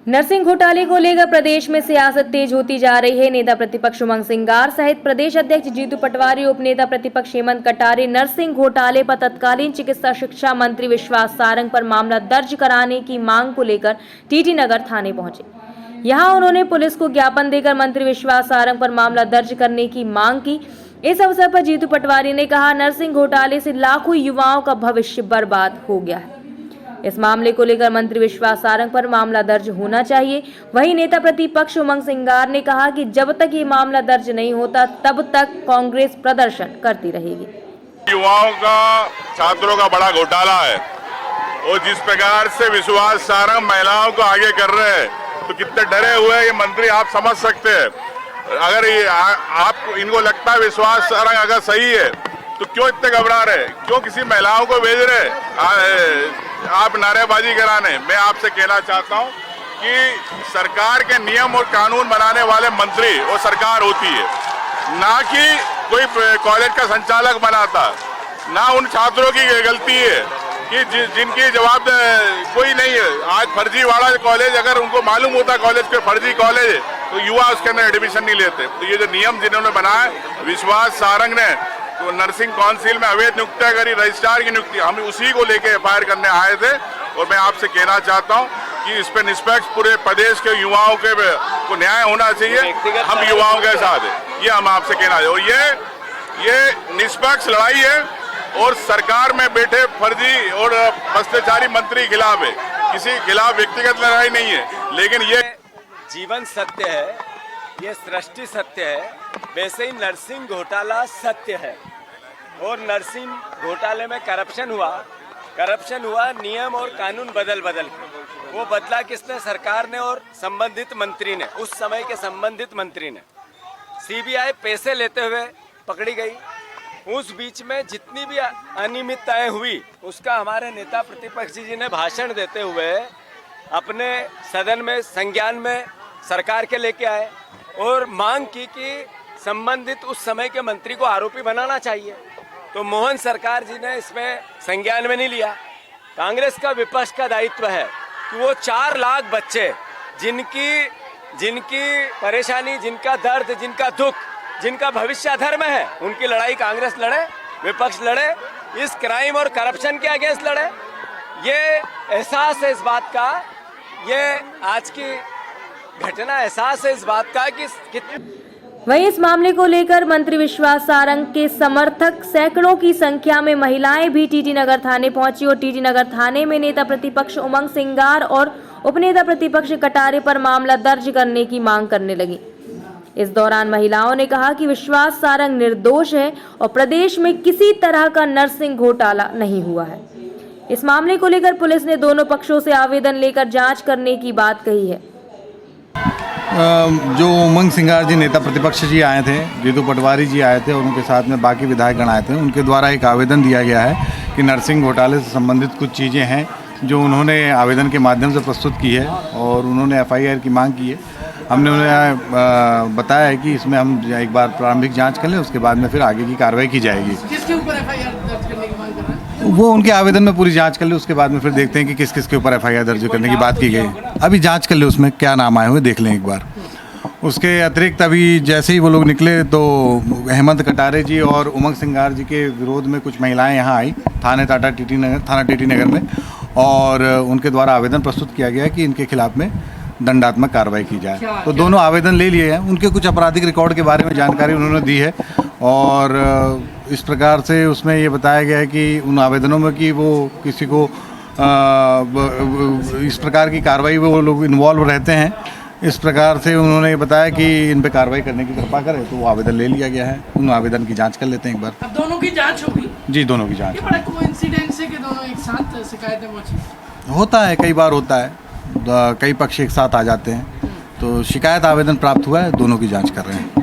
Nursing घोटाले को लेकर प्रदेश में सियासत तेज होती जा रही है। नेता प्रतिपक्ष उमंग सिंगार सहित प्रदेश अध्यक्ष जीतू पटवारी, उपनेता प्रतिपक्ष हेमंत कटारे नर्सिंग घोटाले पर तत्कालीन चिकित्सा शिक्षा मंत्री विश्वास सारंग पर मामला दर्ज कराने की मांग को लेकर टीटी नगर थाने पहुंचे। यहां उन्होंने पुलिस को ज्ञापन देकर मंत्री विश्वास सारंग पर मामला दर्ज करने की मांग की। इस अवसर पर जीतू पटवारी ने कहा, नर्सिंग घोटाले से लाखों युवाओं का भविष्य बर्बाद हो गया है। इस मामले को लेकर मंत्री विश्वास सारंग पर मामला दर्ज होना चाहिए। वहीं नेता प्रतिपक्ष उमंग सिंगार ने कहा कि जब तक ये मामला दर्ज नहीं होता तब तक कांग्रेस प्रदर्शन करती रहेगी। युवाओं का, छात्रों का बड़ा घोटाला है और जिस प्रकार से विश्वास सारंग महिलाओं को आगे कर रहे हैं तो कितने डरे हुए हैं ये मंत्री, आप समझ सकते हैं। अगर ये आप इनको लगता है विश्वास सारंग अगर सही है तो क्यों इतने घबरा रहे, क्यों किसी महिलाओं को भेज रहे आप नारेबाजी कराने। मैं आपसे कहना चाहता हूं कि सरकार के नियम और कानून बनाने वाले मंत्री और सरकार होती है, ना कि कोई कॉलेज का संचालक बनाता। ना उन छात्रों की गलती है कि जिनकी जवाब कोई नहीं है। आज फर्जीवाड़ा कॉलेज, अगर उनको मालूम होता कॉलेज के फर्जी कॉलेज है तो युवा उसके अंदर एडमिशन नहीं लेते। तो ये जो नियम जिन्होंने बनाया विश्वास सारंग ने, तो नर्सिंग काउंसिल में अवैध नियुक्तियां करी, रजिस्ट्रार की नियुक्ति, हम उसी को लेके एफआईआर करने आए थे। और मैं आपसे कहना चाहता हूं कि इस पे निष्पक्ष पूरे प्रदेश के युवाओं के को न्याय होना चाहिए। हम युवाओं के साथ है, ये हम आपसे कहना है। और ये निष्पक्ष लड़ाई है और सरकार में बैठे फर्जी और भ्रष्टाचारी मंत्री खिलाफ है, किसी खिलाफ व्यक्तिगत लड़ाई नहीं है। लेकिन ये जीवन सत्य है, ये सृष्टि सत्य है, वैसे ही नर्सिंग घोटाला सत्य है। और नर्सिंग घोटाले में करप्शन हुआ नियम और कानून बदल के। वो बदला किसने? सरकार ने और संबंधित मंत्री ने, उस समय के संबंधित मंत्री ने। सीबीआई पैसे लेते हुए पकड़ी गई। उस बीच में जितनी भी अनियमितताएं हुई उसका हमारे नेता प्रतिपक्ष जी ने भाषण देते हुए अपने सदन में संज्ञान में सरकार के लेके आए और मांग की कि संबंधित उस समय के मंत्री को आरोपी बनाना चाहिए। तो मोहन सरकार जी ने इसमें संज्ञान में नहीं लिया। कांग्रेस का विपक्ष का दायित्व है कि वो 4 लाख बच्चे जिनकी परेशानी, जिनका दर्द, जिनका दुख, जिनका भविष्य अधर्म है, उनकी लड़ाई कांग्रेस लड़े, विपक्ष लड़े, इस क्राइम और करप्शन के अगेंस्ट लड़े। ये एहसास है इस बात का, ये आज की घटना एहसास है इस बात का कि वहीं इस मामले को लेकर मंत्री विश्वास सारंग के समर्थक सैकड़ों की संख्या में महिलाएं भी टीटी नगर थाने पहुंची और टीटी नगर थाने में नेता प्रतिपक्ष उमंग सिंगार और उपनेता प्रतिपक्ष कटारे पर मामला दर्ज करने की मांग करने लगी। इस दौरान महिलाओं ने कहा कि विश्वास सारंग निर्दोष है और प्रदेश में किसी तरह का नर्सिंग घोटाला नहीं हुआ है। इस मामले को लेकर पुलिस ने दोनों पक्षों से आवेदन लेकर जांच करने की बात कही है। जो उमंग सिंगार जी नेता प्रतिपक्ष जी आए थे, जीतू पटवारी जी आए थे और उनके साथ में बाकी विधायकगण आए थे, उनके द्वारा एक आवेदन दिया गया है कि नर्सिंग घोटाले से संबंधित कुछ चीज़ें हैं जो उन्होंने आवेदन के माध्यम से प्रस्तुत की है और उन्होंने एफआईआर की मांग की है। हमने उन्हें बताया है कि इसमें हम एक बार प्रारंभिक जांच कर लें, उसके बाद में फिर आगे की कार्रवाई की जाएगी। किसके ऊपर एफआईआर दर्ज करने की मांग कर रहे हैं? वो उनके आवेदन में पूरी जांच कर ले, उसके बाद में फिर देखते हैं कि किस किस के ऊपर एफआईआर दर्ज करने की बात की गई। अभी जांच कर ले, उसमें क्या नाम आए हुए देख लें एक बार। उसके अतिरिक्त अभी जैसे ही वो लोग निकले तो हेमंत कटारे जी और उमंग सिंगार जी के विरोध में कुछ महिलाएं यहाँ आई थाना टीटी नगर में, और उनके द्वारा आवेदन प्रस्तुत किया गया कि इनके खिलाफ में दंडात्मक कार्रवाई की जाए। तो दोनों आवेदन ले लिए हैं। उनके कुछ आपराधिक रिकॉर्ड के बारे में जानकारी उन्होंने दी है और इस प्रकार से उसमें ये बताया गया है कि उन आवेदनों में कि वो किसी को इस प्रकार की कार्रवाई में वो लोग इन्वॉल्व रहते हैं। इस प्रकार से उन्होंने बताया कि इन पे कार्रवाई करने की कृपा करें, तो वो आवेदन ले लिया गया है। उन आवेदन की जांच कर लेते हैं एक बार। अब दोनों की जांच होगी? जी, दोनों की जांच। ये बड़ा कोइंसिडेंस है कि दोनों एक साथ शिकायतें पहुंची? होता है, कई बार होता है, कई पक्ष एक साथ आ जाते हैं। तो शिकायत आवेदन प्राप्त हुआ है, दोनों की जांच कर रहे हैं।